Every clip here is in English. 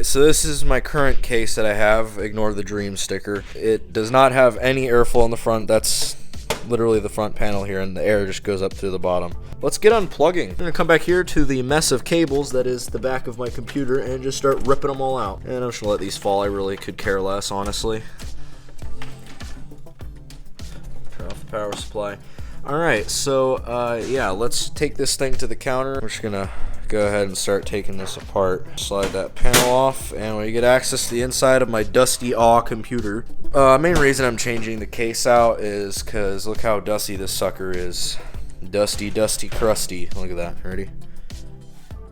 Alright, so this is my current case that I have. Ignore the Dream sticker. It does not have any airflow in the front. That's literally the front panel here, and the air just goes up through the bottom. Let's get unplugging. I'm gonna come back here to the mess of cables that is the back of my computer and just start ripping them all out. And I'm just gonna let these fall. I really could care less, honestly. Turn off the power supply. Alright, so yeah, let's take this thing to the counter. We're just gonna go ahead and start taking this apart. Slide that panel off, and we get access to the inside of my dusty computer. Main reason I'm changing the case out is because look how dusty this sucker is. Dusty, dusty, crusty. Look at that. Ready?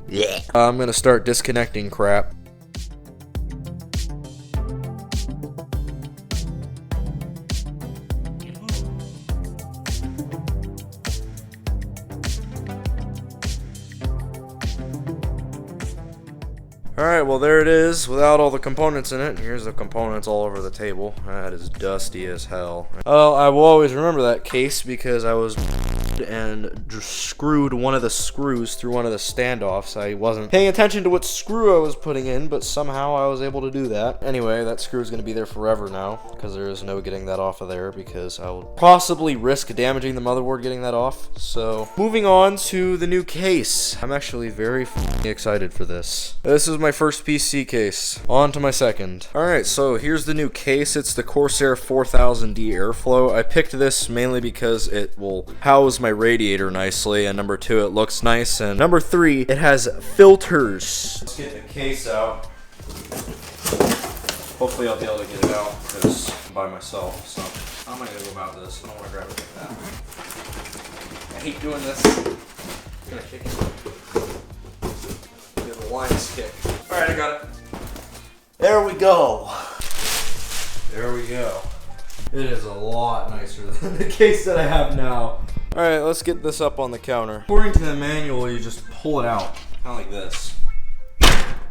Yeah. I'm gonna start disconnecting crap. Alright, well there it is, without all the components in it. Here's the components all over the table. That is dusty as hell. Well, I will always remember that case because I was and screwed one of the screws through one of the standoffs. I wasn't paying attention to what screw I was putting in, but somehow I was able to do that. Anyway, that screw is going to be there forever now because there is no getting that off of there because I will possibly risk damaging the motherboard getting that off. So, moving on to the new case. I'm actually very excited for this. This is my first PC case. On to my second. Alright, so here's the new case. It's the Corsair 4000D Airflow. I picked this mainly because it will house my radiator nicely, and number 2, it looks nice, and number 3, it has filters. Let's get the case out. Hopefully I'll be able to get it out because I'm by myself, so I'm not gonna go about this. I don't want to grab it like that. I hate doing this. I'm gonna kick it. Get the lines kick. Alright, I got it. There we go. There we go. It is a lot nicer than the case that I have now. Alright, let's get this up on the counter. According to the manual, you just pull it out. Kind of like this.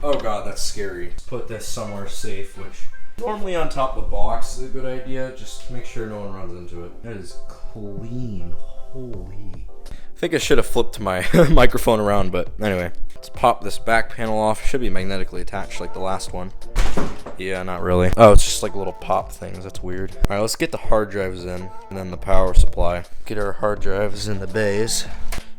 Oh god, that's scary. Put this somewhere safe, which normally on top of the box is a good idea. Just make sure no one runs into it. It is clean. Holy. I think I should have flipped my microphone around, but anyway. Let's pop this back panel off. It should be magnetically attached like the last one. Yeah, not really. Oh, it's just like little pop things. That's weird. Alright, let's get the hard drives in, and then the power supply. Get our hard drives in the bays.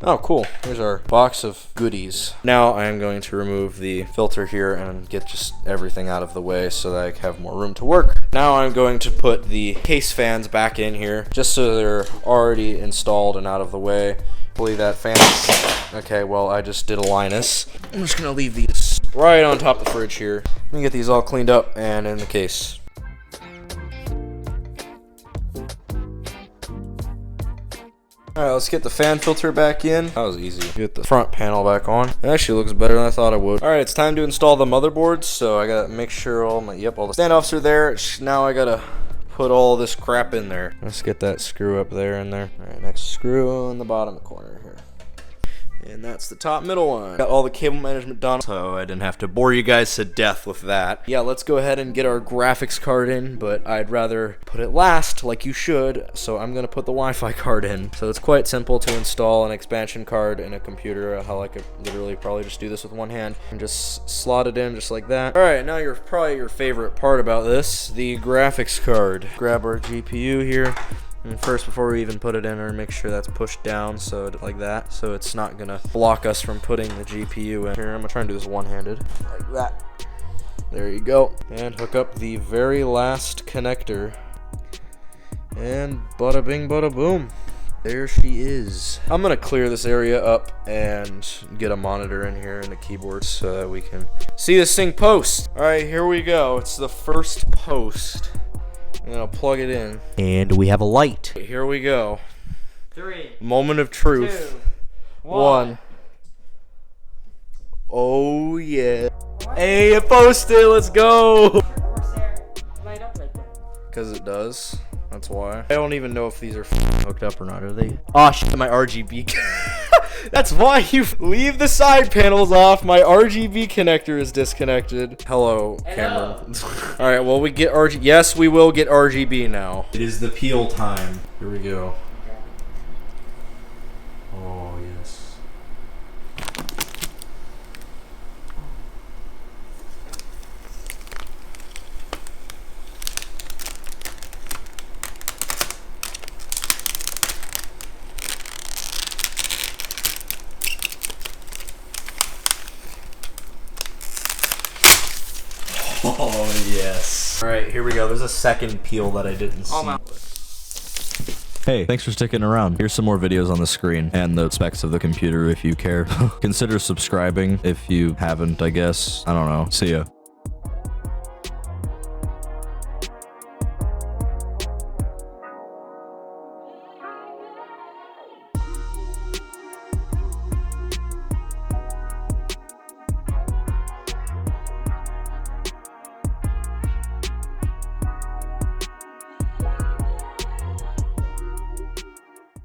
Oh, cool. Here's our box of goodies. Now I am going to remove the filter here and get just everything out of the way so that I have more room to work. Now I'm going to put the case fans back in here, just so they're already installed and out of the way. Hopefully that fan. Okay, well, I just did a Linus. I'm just gonna leave these right on top of the fridge here. Let me get these all cleaned up and in the case. Alright, let's get the fan filter back in. That was easy. Get the front panel back on. It actually looks better than I thought it would. Alright, it's time to install the motherboard, so I gotta make sure all the standoffs are there. Now I gotta put all this crap in there. Let's get that screw up there in there. Alright, next screw in the bottom corner here. And that's the top middle one. Got all the cable management done, so I didn't have to bore you guys to death with that. Yeah, let's go ahead and get our graphics card in, but I'd rather put it last, like you should, so I'm gonna put the Wi-Fi card in. So it's quite simple to install an expansion card in a computer. How I could literally probably just do this with one hand and just slot it in just like that. Alright, now probably your favorite part about this, the graphics card. Grab our GPU here. And first, before we even put it in, or make sure that's pushed down, so like that, so it's not gonna block us from putting the GPU in. Here, I'm gonna try and do this one-handed, like that. There you go. And hook up the very last connector. And bada bing, bada boom. There she is. I'm gonna clear this area up and get a monitor in here and a keyboard so that we can see this thing post. All right, here we go. It's the first post. And I'll plug it in. And we have a light. Here we go. 3. Moment of truth. 2. 1. Oh yeah. Hey, it posted. Let's go. Corsair light up like that? Because it does. That's why. I don't even know if these are hooked up or not. Are they? Oh shit, my RGB. That's why you leave the side panels off. My RGB connector is disconnected. Hello, Cameron. All right, well, we get RGB. Yes, we will get RGB now. It is the peel time. Here we go. Oh, yes. 3, Oh, yes. All right, here we go. There's a second peel that I didn't see. Oh, my. Hey, thanks for sticking around. Here's some more videos on the screen and the specs of the computer if you care. Consider subscribing if you haven't, I guess. I don't know. See ya.